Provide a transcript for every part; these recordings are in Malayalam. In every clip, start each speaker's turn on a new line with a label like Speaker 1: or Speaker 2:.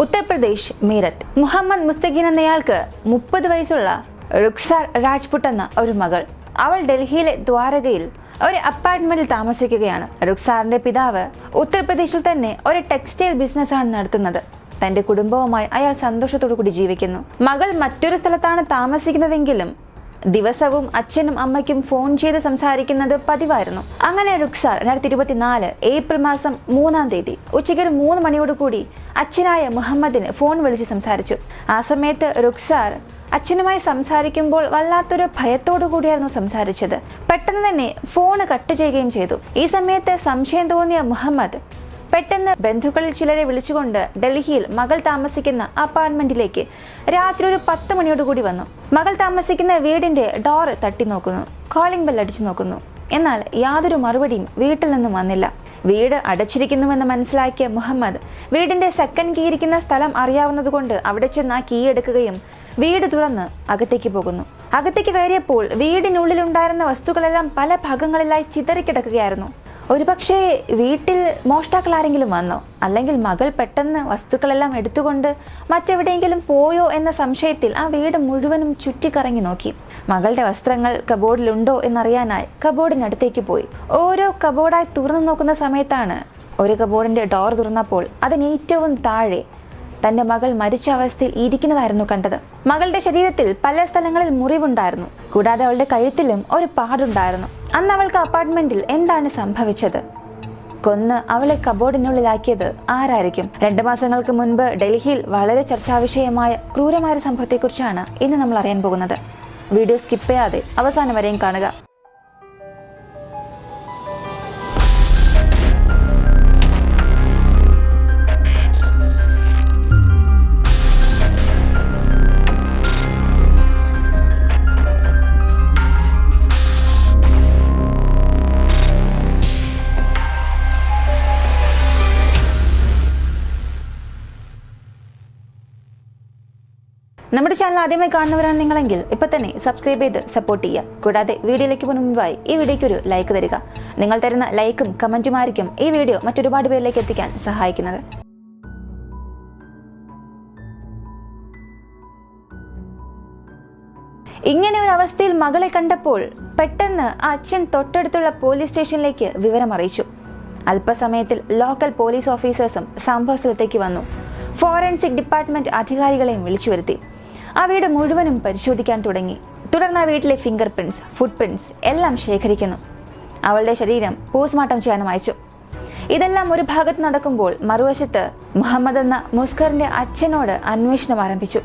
Speaker 1: ഉത്തർപ്രദേശ് മീററ്റ്. മുഹമ്മദ് മുസ്തഖീൻ എന്നയാൾക്ക് 30 വയസ്സുള്ള റുക്സാർ രാജ്പുട്ട് എന്ന ഒരു മകൾ. അവൾ ഡൽഹിയിലെ ദ്വാരകയിൽ ഒരു അപ്പാർട്ട്മെന്റിൽ താമസിക്കുകയാണ്. റുക്സാറിന്റെ പിതാവ് ഉത്തർപ്രദേശിൽ തന്നെ ഒരു ടെക്സ്റ്റൈൽ ബിസിനസ്സാണ് നടത്തുന്നത്. തന്റെ കുടുംബവുമായി അയാൾ സന്തോഷത്തോടു കൂടി ജീവിക്കുന്നു. മകൾ മറ്റൊരു സ്ഥലത്താണ് താമസിക്കുന്നതെങ്കിലും ദിവസവും അച്ഛനും അമ്മയ്ക്കും ഫോൺ ചെയ്ത് സംസാരിക്കുന്നത് പതിവായിരുന്നു. അങ്ങനെ റുക്സാർ 2024 ഏപ്രിൽ മാസം 3-ാം തീയതി ഉച്ചയ്ക്ക് 3 മണിയോടുകൂടി അച്ഛനായ മുഹമ്മദിന് ഫോൺ വിളിച്ച് സംസാരിച്ചു. ആ സമയത്ത് റുക്സാർ അച്ഛനുമായി സംസാരിക്കുമ്പോൾ വല്ലാത്തൊരു ഭയത്തോടു കൂടിയായിരുന്നു സംസാരിച്ചത്. പെട്ടെന്ന് തന്നെ ഫോണ് കട്ട് ചെയ്യുകയും ചെയ്തു. ഈ സമയത്ത് സംശയം തോന്നിയ മുഹമ്മദ് പെട്ടെന്ന് ബന്ധുക്കളിൽ ചിലരെ വിളിച്ചുകൊണ്ട് ഡൽഹിയിൽ മകൾ താമസിക്കുന്ന അപ്പാർട്ട്മെന്റിലേക്ക് രാത്രി ഒരു 10 മണിയോടുകൂടി വന്നു. മകൾ താമസിക്കുന്ന വീടിന്റെ ഡോറ് തട്ടി നോക്കുന്നു, കോളിംഗ് ബെൽ അടിച്ചു നോക്കുന്നു. എന്നാൽ യാതൊരു മറുപടിയും വീട്ടിൽ നിന്നും വന്നില്ല. വീട് അടച്ചിരിക്കുന്നുവെന്ന് മനസ്സിലാക്കിയ മുഹമ്മദ് വീടിന്റെ സെക്കൻഡ് കീ ഇരിക്കുന്ന സ്ഥലം അറിയാവുന്നതുകൊണ്ട് അവിടെ ചെന്ന് ആ കീ എടുക്കുകയും വീട് തുറന്ന് അകത്തേക്ക് പോകുന്നു. അകത്തേക്ക് കയറിയപ്പോൾ വീടിനുള്ളിലുണ്ടായിരുന്ന വസ്തുക്കളെല്ലാം പല ഭാഗങ്ങളിലായി ചിതറിക്കിടക്കുകയായിരുന്നു. ഒരുപക്ഷെ വീട്ടിൽ മോഷ്ടാക്കൾ ആരെങ്കിലും വന്നോ, അല്ലെങ്കിൽ മകൾ പെട്ടെന്ന് വസ്തുക്കളെല്ലാം എടുത്തുകൊണ്ട് മറ്റെവിടെയെങ്കിലും പോയോ എന്ന സംശയത്തിൽ ആ വീട് മുഴുവനും ചുറ്റിക്കറങ്ങി നോക്കി. മകളുടെ വസ്ത്രങ്ങൾ കബോർഡിലുണ്ടോ എന്നറിയാനായി കബോർഡിനടുത്തേക്ക് പോയി. ഓരോ കബോർഡായി തുറന്നു നോക്കുന്ന സമയത്താണ് ഒരു കബോർഡിന്റെ ഡോർ തുറന്നപ്പോൾ അതിന് ഏറ്റവും താഴെ തന്റെ മകൾ മരിച്ച അവസ്ഥയിൽ ഇരിക്കുന്നതായിരുന്നു കണ്ടത്. മകളുടെ ശരീരത്തിൽ പല സ്ഥലങ്ങളിൽ മുറിവുണ്ടായിരുന്നു. കൂടാതെ അവളുടെ കഴുത്തിലും ഒരു പാടുണ്ടായിരുന്നു. അന്ന് അവൾക്ക് അപ്പാർട്ട്മെന്റിൽ എന്താണ് സംഭവിച്ചത്? കൊന്ന് അവളെ കബോർഡിനുള്ളിലാക്കിയത് ആരായിരിക്കും? 2 മാസങ്ങൾക്ക് മുൻപ് ഡൽഹിയിൽ വളരെ ചർച്ചാവിഷയമായ ക്രൂരമായ ഒരു സംഭവത്തെക്കുറിച്ചാണ് ഇന്ന് നമ്മൾ അറിയാൻ പോകുന്നത്. വീഡിയോ സ്കിപ്പ് ചെയ്യാതെ അവസാനം വരെയും കാണുക. നമ്മുടെ ചാനൽ ആദ്യമായി കാണുന്നവരാണ് നിങ്ങളെങ്കിൽ ഇപ്പൊ തന്നെ സബ്സ്ക്രൈബ് ചെയ്ത് സപ്പോർട്ട് ചെയ്യുക. കൂടാതെ വീഡിയോയിലേക്ക് പോകുന്ന മുൻപായി ഈ വീഡിയോയ്ക്ക് ഒരു ലൈക്ക് തരിക. നിങ്ങൾ തരുന്ന ലൈക്കും കമന്റുമായിരിക്കും ഈ വീഡിയോ മറ്റൊരുപാട് പേരിലേക്ക് എത്തിക്കാൻ സഹായിക്കുന്നത്. ഇങ്ങനെ ഒരു അവസ്ഥയിൽ മകളെ കണ്ടപ്പോൾ പെട്ടെന്ന് ആ അച്ഛൻ തൊട്ടടുത്തുള്ള പോലീസ് സ്റ്റേഷനിലേക്ക് വിവരം അറിയിച്ചു. അല്പസമയത്തിൽ ലോക്കൽ പോലീസ് ഓഫീസേഴ്സും സംഭവ സ്ഥലത്തേക്ക് വന്നു. ഫോറൻസിക് ഡിപ്പാർട്ട്മെന്റ് അധികാരികളെയും വിളിച്ചു വരുത്തി. ആ വീട് മുഴുവനും പരിശോധിക്കാൻ തുടങ്ങി. തുടർന്ന് ആ വീട്ടിലെ ഫിംഗർ പ്രിന്റ്സ്, ഫുട് പ്രിന്റ്സ് എല്ലാം ശേഖരിക്കുന്നു. അവളുടെ ശരീരം പോസ്റ്റ്മോർട്ടം ചെയ്യാനും അയച്ചു. ഇതെല്ലാം ഒരു ഭാഗത്ത് നടക്കുമ്പോൾ മറുവശത്ത് മുഹമ്മദ് എന്ന മുസ്കറിന്റെ അച്ഛനോട് അന്വേഷണം ആരംഭിച്ചു.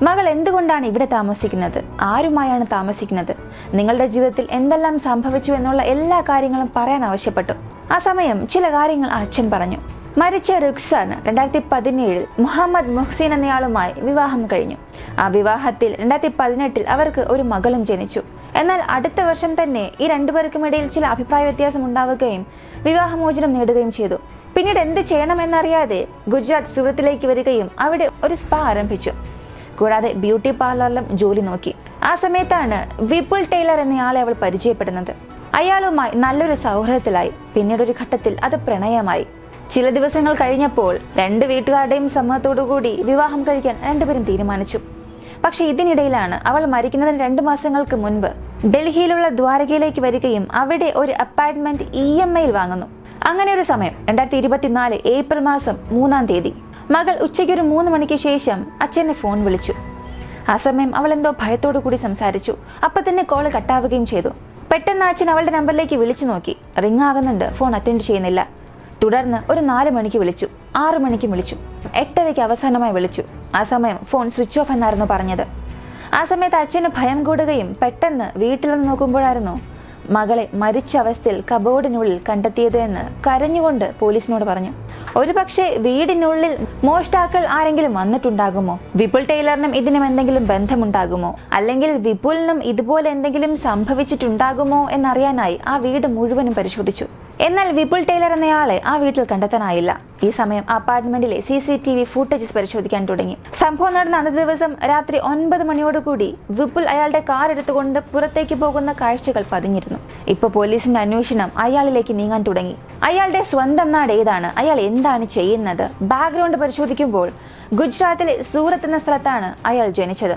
Speaker 1: മകൾ എന്തുകൊണ്ടാണ് ഇവിടെ താമസിക്കുന്നത്? ആരുമായാണ് താമസിക്കുന്നത്? നിങ്ങളുടെ ജീവിതത്തിൽ എന്തെല്ലാം സംഭവിച്ചു എന്നുള്ള എല്ലാ കാര്യങ്ങളും പറയാൻ ആവശ്യപ്പെട്ടു. ആ സമയം ചില കാര്യങ്ങൾ ആ അച്ഛൻ പറഞ്ഞു. മരിച്ച റുക്സാറിന് 2017 മുഹമ്മദ് മുഹ്സിൻ എന്നയാളുമായി വിവാഹം കഴിഞ്ഞു. ആ വിവാഹത്തിൽ 2018 അവർക്ക് ഒരു മകളും ജനിച്ചു. എന്നാൽ അടുത്ത വർഷം തന്നെ ഈ രണ്ടുപേർക്കും ഇടയിൽ ചില അഭിപ്രായ വ്യത്യാസം ഉണ്ടാവുകയും വിവാഹമോചനം നേടുകയും ചെയ്തു. പിന്നീട് എന്ത് ചെയ്യണമെന്നറിയാതെ ഗുജറാത്ത് സൂറത്തിലേക്ക് വരികയും അവിടെ ഒരു സ്പാ ആരംഭിച്ചു. കൂടാതെ ബ്യൂട്ടി പാർലറിലും ജോലി നോക്കി. ആ സമയത്താണ് വിപുൽ ടൈലർ എന്നയാളെ അവൾ പരിചയപ്പെടുന്നത്. അയാളുമായി നല്ലൊരു സൗഹൃദത്തിലായി. പിന്നീട് ഒരു ഘട്ടത്തിൽ അത് പ്രണയമായി. ചില ദിവസങ്ങൾ കഴിഞ്ഞപ്പോൾ 2 വീട്ടുകാരുടെയും സമ്മതത്തോടുകൂടി വിവാഹം കഴിക്കാൻ രണ്ടുപേരും തീരുമാനിച്ചു. പക്ഷെ ഇതിനിടയിലാണ് അവൾ മരിക്കുന്നതിന് 2 മാസങ്ങൾക്ക് മുൻപ് ഡൽഹിയിലുള്ള ദ്വാരകയിലേക്ക് വരികയും അവിടെ ഒരു അപ്പാർട്ട്മെന്റ് EMIയിൽ വാങ്ങുന്നു. അങ്ങനെ ഒരു സമയം 2024 ഏപ്രിൽ മാസം 3-ാം തീയതി മകൾ ഉച്ചയ്ക്ക് 3 മണിക്ക് ശേഷം അച്ഛനെ ഫോൺ വിളിച്ചു. ആ സമയം അവൾ എന്തോ ഭയത്തോടു കൂടി സംസാരിച്ചു. അപ്പൊ തന്നെ കോള് കട്ടാവുകയും ചെയ്തു. പെട്ടെന്ന് അച്ഛൻ അവളുടെ നമ്പറിലേക്ക് വിളിച്ചു നോക്കി. റിംഗ് ആകുന്നുണ്ട്, ഫോൺ അറ്റൻഡ് ചെയ്യുന്നില്ല. തുടർന്ന് ഒരു 4 മണിക്ക് വിളിച്ചു, 6 മണിക്ക് വിളിച്ചു, 8:30 അവസാനമായി വിളിച്ചു. ആ സമയം ഫോൺ സ്വിച്ച് ഓഫ് എന്നായിരുന്നു പറഞ്ഞത്. ആ സമയത്ത് അച്ഛന് ഭയം കൂടുകയും പെട്ടെന്ന് വീട്ടിൽ നിന്ന് നോക്കുമ്പോഴായിരുന്നു മകളെ മരിച്ച അവസ്ഥയിൽ കബോർഡിനുള്ളിൽ കണ്ടെത്തിയത് എന്ന് കരഞ്ഞുകൊണ്ട് പോലീസിനോട് പറഞ്ഞു. ഒരുപക്ഷെ വീടിനുള്ളിൽ മോഷ്ടാക്കൾ ആരെങ്കിലും വന്നിട്ടുണ്ടാകുമോ? വിപുൽ ടൈലറിനും ഇതിനും എന്തെങ്കിലും ബന്ധമുണ്ടാകുമോ? അല്ലെങ്കിൽ വിപുലിനും ഇതുപോലെ എന്തെങ്കിലും സംഭവിച്ചിട്ടുണ്ടാകുമോ എന്നറിയാനായി ആ വീട് മുഴുവനും പരിശോധിച്ചു. എന്നാൽ വിപുൽ ടൈലർ എന്നയാളെ ആ വീട്ടിൽ കണ്ടെത്താനായില്ല. ഈ സമയം അപ്പാർട്ട്മെന്റിലെ CCTV ഫുട്ടേജസ് പരിശോധിക്കാൻ തുടങ്ങി. സംഭവം നടന്ന അന്നേ ദിവസം രാത്രി 9 മണിയോടുകൂടി വിപുൽ അയാളുടെ കാർ എടുത്തുകൊണ്ട് പുറത്തേക്ക് പോകുന്ന കാഴ്ചകൾ പതിഞ്ഞിരുന്നു. ഇപ്പൊ പോലീസിന്റെ അന്വേഷണം അയാളിലേക്ക് നീങ്ങാൻ തുടങ്ങി. അയാളുടെ സ്വന്തം നാട് ഏതാണ്? അയാൾ എന്താണ് ചെയ്യുന്നത്? ബാക്ക്ഗ്രൗണ്ട് പരിശോധിക്കുമ്പോൾ ഗുജറാത്തിലെ സൂറത്ത് എന്ന സ്ഥലത്താണ് അയാൾ ജനിച്ചത്.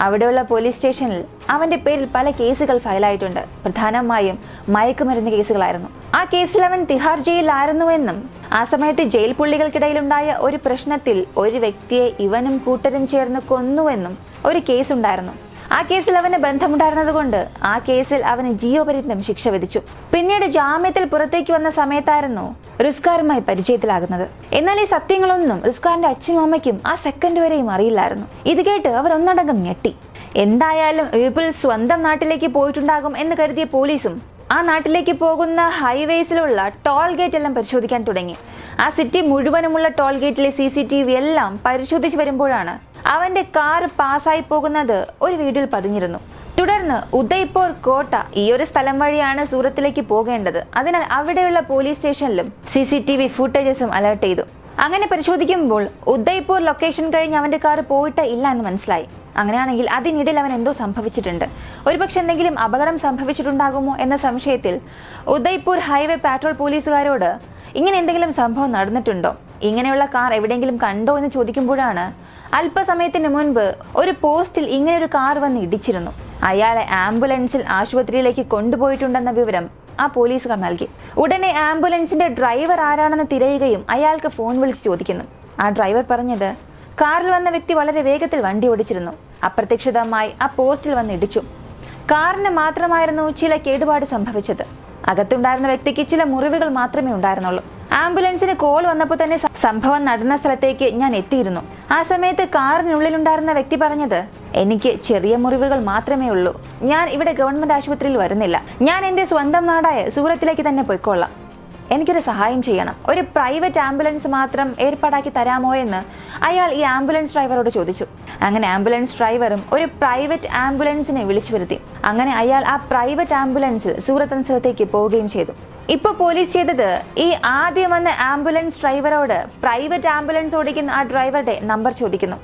Speaker 1: അവിടെയുള്ള പോലീസ് സ്റ്റേഷനിൽ അവന്റെ പേരിൽ പല കേസുകൾ ഫയലായിട്ടുണ്ട്. പ്രധാനമായും മയക്കുമരുന്ന് കേസുകളായിരുന്നു. ആ കേസിൽ അവൻ തിഹാർ ജയിലിലായിരുന്നുവെന്നും ആ സമയത്ത് ജയിൽ പുള്ളികൾക്കിടയിലുണ്ടായ ഒരു പ്രശ്നത്തിൽ ഒരു വ്യക്തിയെ ഇവനും കൂട്ടരും ചേർന്ന് കൊന്നുവെന്നും ഒരു കേസുണ്ടായിരുന്നു. ആ കേസിൽ അവന് ബന്ധമുണ്ടായിരുന്നത് കൊണ്ട് ആ കേസിൽ അവന് ജീവപര്യന്തം ശിക്ഷ വിധിച്ചു. പിന്നീട് ജാമ്യത്തിൽ പുറത്തേക്ക് വന്ന സമയത്തായിരുന്നു റുസ്കാറുമായി പരിചയത്തിലാകുന്നത്. എന്നാൽ ഈ സത്യങ്ങളൊന്നും റുസ്കാറിന്റെ അച്ഛനും അമ്മയ്ക്കും ആ സെക്കൻഡ് വരെയും അറിയില്ലായിരുന്നു. ഇത് കേട്ട് അവർ ഒന്നടങ്കം ഞെട്ടി. എന്തായാലും വിപുൽ സ്വന്തം നാട്ടിലേക്ക് പോയിട്ടുണ്ടാകും എന്ന് കരുതിയ പോലീസും ആ നാട്ടിലേക്ക് പോകുന്ന ഹൈവേസിലുള്ള ടോൾ ഗേറ്റ് എല്ലാം പരിശോധിക്കാൻ തുടങ്ങി. ആ സിറ്റി മുഴുവനുമുള്ള ടോൾ ഗേറ്റിലെ CCTV എല്ലാം പരിശോധിച്ച് വരുമ്പോഴാണ് അവന്റെ കാർ പാസ്സായി പോകുന്നത് ഒരു വീഡിയോയിൽ പതിഞ്ഞിരുന്നു. തുടർന്ന് ഉദയ്പൂർ കോട്ട ഈ ഒരു സ്ഥലം വഴിയാണ് സൂറത്തിലേക്ക് പോകേണ്ടത്. അതിനാൽ അവിടെയുള്ള പോലീസ് സ്റ്റേഷനിലും CCTV ഫുട്ടേജസും അലർട്ട് ചെയ്തു. അങ്ങനെ പരിശോധിക്കുമ്പോൾ ഉദയ്പൂർ ലൊക്കേഷൻ കഴിഞ്ഞ് അവന്റെ കാർ പോയിട്ട് ഇല്ല എന്ന് മനസ്സിലായി. അങ്ങനെയാണെങ്കിൽ അതിനിടയിൽ അവൻ എന്തോ സംഭവിച്ചിട്ടുണ്ട്. ഒരുപക്ഷെ എന്തെങ്കിലും അപകടം സംഭവിച്ചിട്ടുണ്ടാകുമോ എന്ന സംശയത്തിൽ ഉദയ്പൂർ ഹൈവേ പാട്രോൾ പോലീസുകാരോട് ഇങ്ങനെ എന്തെങ്കിലും സംഭവം നടന്നിട്ടുണ്ടോ, ഇങ്ങനെയുള്ള കാർ എവിടെയെങ്കിലും കണ്ടോ എന്ന് ചോദിക്കുമ്പോഴാണ് അല്പസമയത്തിന് മുൻപ് ഒരു പോസ്റ്റിൽ ഇങ്ങനെ ഒരു കാർ വന്ന് ഇടിച്ചിരുന്നു. അയാളെ ആംബുലൻസിൽ ആശുപത്രിയിലേക്ക് കൊണ്ടുപോയിട്ടുണ്ടെന്ന വിവരം ആ പോലീസുകാർ നൽകി. ഉടനെ ആംബുലൻസിന്റെ ഡ്രൈവർ ആരാണെന്ന് തിരയുകയും അയാൾക്ക് ഫോൺ വിളിച്ച് ചോദിക്കുന്നു. ആ ഡ്രൈവർ പറഞ്ഞത് കാറിൽ വന്ന വ്യക്തി വളരെ വേഗത്തിൽ വണ്ടി ഓടിച്ചിരുന്നു. അപ്രതീക്ഷിതമായി ആ പോസ്റ്റിൽ വന്ന് ഇടിച്ചു. കാറിന് മാത്രമായിരുന്നു ചില കേടുപാട് സംഭവിച്ചത്. അകത്തുണ്ടായിരുന്ന വ്യക്തിക്ക് ചില മുറിവുകൾ മാത്രമേ ഉണ്ടായിരുന്നുള്ളൂ. ആംബുലൻസിന് കോൾ വന്നപ്പോൾ തന്നെ സംഭവം നടന്ന സ്ഥലത്തേക്ക് ഞാൻ എത്തിയിരുന്നു. ആ സമയത്ത് കാറിനുള്ളിലുണ്ടായിരുന്ന വ്യക്തി പറഞ്ഞത്, എനിക്ക് ചെറിയ മുറിവുകൾ മാത്രമേ ഉള്ളൂ, ഞാൻ ഇവിടെ ഗവൺമെന്റ് ആശുപത്രിയിൽ വരുന്നില്ല, ഞാൻ എൻ്റെ സ്വന്തം നാടായ സൂറത്തിലേക്ക് തന്നെ പോയിക്കൊള്ളാം, എനിക്കൊരു സഹായം ചെയ്യണം, ഒരു പ്രൈവറ്റ് ആംബുലൻസ് മാത്രം ഏർപ്പാടാക്കി തരാമോ എന്ന് അയാൾ ഈ ആംബുലൻസ് ഡ്രൈവറോട് ചോദിച്ചു. അങ്ങനെ ആംബുലൻസ് ഡ്രൈവറും ഒരു പ്രൈവറ്റ് ആംബുലൻസിനെ വിളിച്ചു വരുത്തി. അങ്ങനെ അയാൾ ആ പ്രൈവറ്റ് ആംബുലൻസിൽ സൂറത്ത് എന്ന സ്ഥലത്തേക്ക് പോവുകയും ചെയ്തു. ഇപ്പൊ പോലീസ് ചെയ്തത് ഈ ആദ്യം വന്ന ആംബുലൻസ് ഡ്രൈവറോട് പ്രൈവറ്റ് ആംബുലൻസ് ഓടിക്കുന്ന ആ ഡ്രൈവറുടെ നമ്പർ ചോദിക്കുന്നു.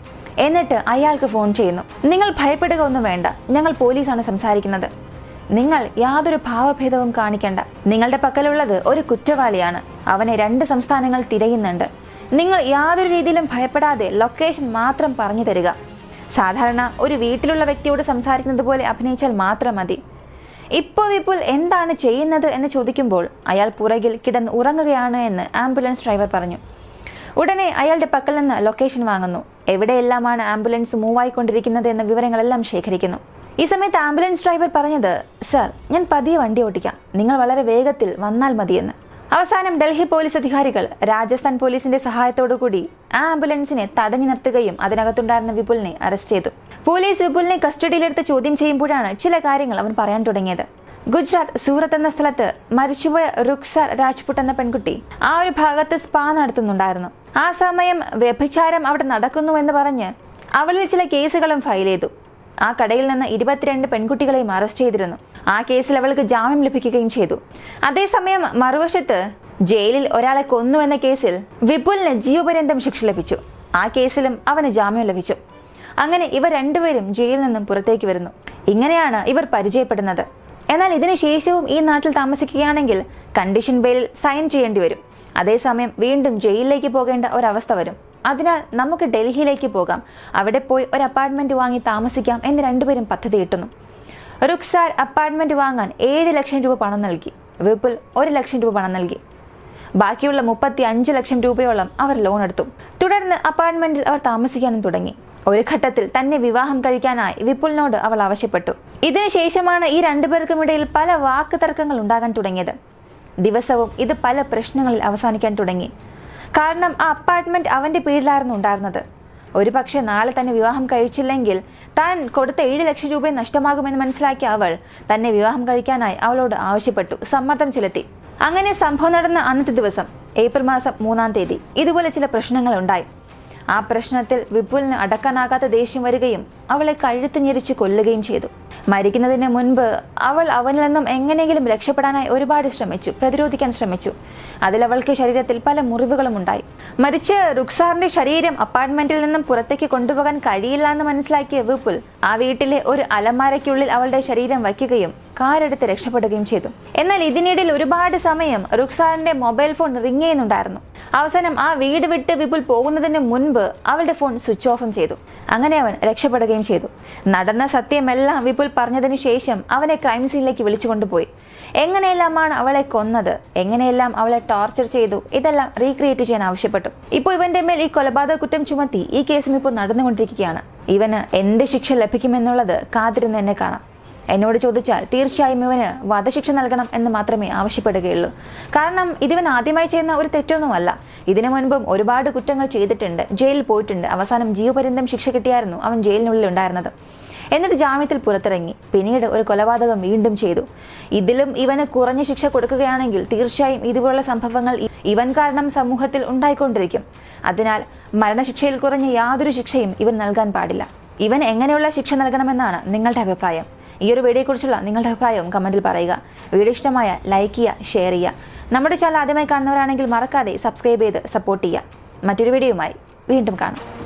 Speaker 1: എന്നിട്ട് അയാൾക്ക് ഫോൺ ചെയ്യുന്നു. നിങ്ങൾ ഭയപ്പെടുക ഒന്നും വേണ്ട, ഞങ്ങൾ പോലീസാണ് സംസാരിക്കുന്നത്, നിങ്ങൾ യാതൊരു ഭാവഭേദവും കാണിക്കേണ്ട, നിങ്ങളുടെ പക്കലുള്ളത് ഒരു കുറ്റവാളിയാണ്, അവനെ 2 സംസ്ഥാനങ്ങൾ തിരയുന്നുണ്ട്, നിങ്ങൾ യാതൊരു രീതിയിലും ഭയപ്പെടാതെ ലൊക്കേഷൻ മാത്രം പറഞ്ഞു തരിക, സാധാരണ ഒരു വീട്ടിലുള്ള വ്യക്തിയോട് സംസാരിക്കുന്നത് പോലെ അഭിനയിച്ചാൽ മാത്രം മതി. ഇപ്പോൾ വിപുൽ എന്താണ് ചെയ്യുന്നത് എന്ന് ചോദിക്കുമ്പോൾ അയാൾ പുറകിൽ കിടന്ന് ഉറങ്ങുകയാണ് എന്ന് ആംബുലൻസ് ഡ്രൈവർ പറഞ്ഞു. ഉടനെ അയാളുടെ പക്കൽ നിന്ന് ലൊക്കേഷൻ വാങ്ങുന്നു. എവിടെയെല്ലാമാണ് ആംബുലൻസ് മൂവ് ആയിക്കൊണ്ടിരിക്കുന്നത് എന്ന വിവരങ്ങളെല്ലാം ശേഖരിക്കുന്നു. ഈ സമയത്ത് ആംബുലൻസ് ഡ്രൈവർ പറഞ്ഞത്, സർ, ഞാൻ പതിയെ വണ്ടി ഓടിക്കാം, നിങ്ങൾ വളരെ വേഗത്തിൽ വന്നാൽ മതിയെന്ന്. അവസാനം ഡൽഹി പോലീസ് അധികാരികൾ രാജസ്ഥാൻ പോലീസിന്റെ സഹായത്തോടു കൂടി ആ ആംബുലൻസിനെ തടഞ്ഞു നിർത്തുകയും അതിനകത്തുണ്ടായിരുന്ന വിപുലിനെ അറസ്റ്റ് ചെയ്തു. പോലീസ് വിപുലിനെ കസ്റ്റഡിയിലെടുത്ത് ചോദ്യം ചെയ്യുമ്പോഴാണ് ചില കാര്യങ്ങൾ അവൻ പറയാൻ തുടങ്ങിയത്. ഗുജറാത്ത് സൂറത്ത് എന്ന സ്ഥലത്ത് മരിച്ചുപോയ റുക്സാർ രാജ്പുട്ട് എന്ന പെൺകുട്ടി ആ ഒരു ഭാഗത്ത് സ്പാ നടത്തുന്നുണ്ടായിരുന്നു. ആ സമയം വ്യഭിചാരം അവിടെ നടക്കുന്നുവെന്ന് പറഞ്ഞ് അവളിൽ ചില കേസുകളും ഫയൽ ചെയ്തു. ആ കടയിൽ നിന്ന് 22 പെൺകുട്ടികളെയും അറസ്റ്റ് ചെയ്തിരുന്നു. ആ കേസിൽ അവൾക്ക് ജാമ്യം ലഭിക്കുകയും ചെയ്തു. അതേസമയം മറുവശത്ത് ജയിലിൽ ഒരാളെ കൊന്നുവെന്ന കേസിൽ വിപുലിന് ജീവപര്യന്തം ശിക്ഷ ലഭിച്ചു. ആ കേസിലും അവന് ജാമ്യം ലഭിച്ചു. അങ്ങനെ ഇവർ രണ്ടുപേരും ജയിലിൽ നിന്നും പുറത്തേക്ക് വരുന്നു. ഇങ്ങനെയാണ് ഇവർ പരിചയപ്പെടുന്നത്. എന്നാൽ ഇതിനു ശേഷവും ഈ നാട്ടിൽ താമസിക്കുകയാണെങ്കിൽ കണ്ടീഷൻ ബെയിലിൽ സൈൻ ചെയ്യേണ്ടി വരും. അതേസമയം വീണ്ടും ജയിലിലേക്ക് പോകേണ്ട ഒരവസ്ഥ വരും. അതിനാൽ നമുക്ക് ഡൽഹിയിലേക്ക് പോകാം, അവിടെ പോയി ഒരു അപ്പാർട്ട്മെന്റ് വാങ്ങി താമസിക്കാം എന്ന് രണ്ടുപേരും പദ്ധതി ഇട്ടുന്നു. റുക്സാർ അപ്പാർട്ട്മെന്റ് വാങ്ങാൻ 7 ലക്ഷം രൂപ പണം നൽകി. വിപുൽ 1 ലക്ഷം രൂപ പണം നൽകി. ബാക്കിയുള്ള 35 ലക്ഷം രൂപയോളം അവർ ലോൺ എടുത്തു. തുടർന്ന് അപ്പാർട്ട്മെന്റിൽ അവർ താമസിക്കാനും തുടങ്ങി. ഒരു ഘട്ടത്തിൽ തന്നെ വിവാഹം കഴിക്കാനായി വിപുലിനോട് അവൾ ആവശ്യപ്പെട്ടു. ഇതിനുശേഷമാണ് ഈ രണ്ടുപേർക്കുമിടയിൽ പല വാക്ക് തർക്കങ്ങൾ ഉണ്ടാകാൻ തുടങ്ങിയത്. ദിവസവും ഇത് പല പ്രശ്നങ്ങളിൽ അവസാനിക്കാൻ തുടങ്ങി. കാരണം ആ അപ്പാർട്ട്മെന്റ് അവന്റെ പേരിലായിരുന്നു ഉണ്ടായിരുന്നത്. ഒരു പക്ഷെ നാളെ തന്നെ വിവാഹം കഴിച്ചില്ലെങ്കിൽ താൻ കൊടുത്ത 7 ലക്ഷം രൂപ നഷ്ടമാകുമെന്ന് മനസ്സിലാക്കിയ അവൾ തന്നെ വിവാഹം കഴിക്കാനായി അവളോട് ആവശ്യപ്പെട്ടു, സമ്മർദ്ദം ചെലുത്തി. അങ്ങനെ സംഭവം നടന്ന അന്നത്തെ ദിവസം ഏപ്രിൽ മാസം 3-ാം തീയതി ഇതുപോലെ ചില പ്രശ്നങ്ങൾ ഉണ്ടായി. ആ പ്രശ്നത്തിൽ വിപുലിന് അടക്കാനാകാത്ത ദേഷ്യം വരികയും അവളെ കഴുത്ത് ഞെരിച്ച് കൊല്ലുകയും ചെയ്തു. മരിക്കുന്നതിന് മുൻപ് അവൾ അവനിൽ നിന്നും എങ്ങനെയെങ്കിലും രക്ഷപ്പെടാനായി ഒരുപാട് ശ്രമിച്ചു, പ്രതിരോധിക്കാൻ ശ്രമിച്ചു. അതിൽ അവൾക്ക് ശരീരത്തിൽ പല മുറിവുകളും ഉണ്ടായി. മരിച്ച റുക്സാറിന്റെ ശരീരം അപ്പാർട്ട്മെന്റിൽ നിന്നും പുറത്തേക്ക് കൊണ്ടുപോകാൻ കഴിയില്ല എന്ന് മനസ്സിലാക്കിയ വിപുൽ ആ വീട്ടിലെ ഒരു അലമാരയ്ക്കുള്ളിൽ അവളുടെ ശരീരം വയ്ക്കുകയും കാറെടുത്ത് രക്ഷപ്പെടുകയും ചെയ്തു. എന്നാൽ ഇതിനിടയിൽ ഒരുപാട് സമയം റുക്സാറിന്റെ മൊബൈൽ ഫോൺ റിങ് ചെയ്യുന്നുണ്ടായിരുന്നു. അവസാനം ആ വീട് വിട്ട് വിപുൽ പോകുന്നതിന് മുൻപ് അവളുടെ ഫോൺ സ്വിച്ച് ഓഫും ചെയ്തു. അങ്ങനെ അവൻ രക്ഷപ്പെടുകയും ചെയ്തു. നടന്ന സത്യമെല്ലാം വിപുൽ പറഞ്ഞതിനു ശേഷം അവനെ ക്രൈം സീനിലേക്ക് വിളിച്ചുകൊണ്ടുപോയി. എങ്ങനെയെല്ലാമാണ് അവളെ കൊന്നത്, എങ്ങനെയെല്ലാം അവളെ ടോർച്ചർ ചെയ്തു, ഇതെല്ലാം റീക്രിയേറ്റ് ചെയ്യാൻ ആവശ്യപ്പെട്ടു. ഇപ്പോൾ ഇവന്റെ മേൽ ഈ കൊലപാതക കുറ്റം ചുമത്തി ഈ കേസും ഇപ്പോൾ നടന്നുകൊണ്ടിരിക്കുകയാണ്. ഇവന് എന്ത് ശിക്ഷ ലഭിക്കുമെന്നുള്ളത് കാത്തിരുന്ന് തന്നെ കാണാം. എന്നോട് ചോദിച്ചാൽ തീർച്ചയായും ഇവന് വധശിക്ഷ നൽകണം എന്ന് മാത്രമേ ആവശ്യപ്പെടുകയുള്ളൂ. കാരണം ഇതിവൻ ആദ്യമായി ചെയ്യുന്ന ഒരു തെറ്റൊന്നുമല്ല. ഇതിനു മുൻപും ഒരുപാട് കുറ്റങ്ങൾ ചെയ്തിട്ടുണ്ട്, ജയിലിൽ പോയിട്ടുണ്ട്. അവസാനം ജീവപര്യന്തം ശിക്ഷ കിട്ടിയായിരുന്നു അവൻ ജയിലിനുള്ളിൽ ഉണ്ടായിരുന്നത്. എന്നിട്ട് ജാമ്യത്തിൽ പുറത്തിറങ്ങി. പിന്നീട് ഒരു കൊലപാതകം വീണ്ടും ചെയ്തു. ഇതിലും ഇവന് കുറഞ്ഞ ശിക്ഷ കൊടുക്കുകയാണെങ്കിൽ തീർച്ചയായും ഇതുപോലുള്ള സംഭവങ്ങൾ ഇവൻ കാരണം സമൂഹത്തിൽ ഉണ്ടായിക്കൊണ്ടിരിക്കും. അതിനാൽ മരണശിക്ഷയിൽ കുറഞ്ഞ യാതൊരു ശിക്ഷയും ഇവൻ നൽകാൻ പാടില്ല. ഇവൻ എങ്ങനെയുള്ള ശിക്ഷ നൽകണമെന്നാണ് നിങ്ങളുടെ അഭിപ്രായം? ഈ ഒരു വീഡിയോയെക്കുറിച്ചുള്ള നിങ്ങളുടെ അഭിപ്രായവും കമന്റിൽ പറയുക. വീഡിയോ ഇഷ്ടമായ ലൈക്ക് ചെയ്യുക, ഷെയർ ചെയ്യുക. നമ്മുടെ ചാനൽ ആദ്യമായി കാണുന്നവരാണെങ്കിൽ മറക്കാതെ സബ്സ്ക്രൈബ് ചെയ്ത് സപ്പോർട്ട് ചെയ്യുക. മറ്റൊരു വീഡിയോയുമായി വീണ്ടും കാണാം.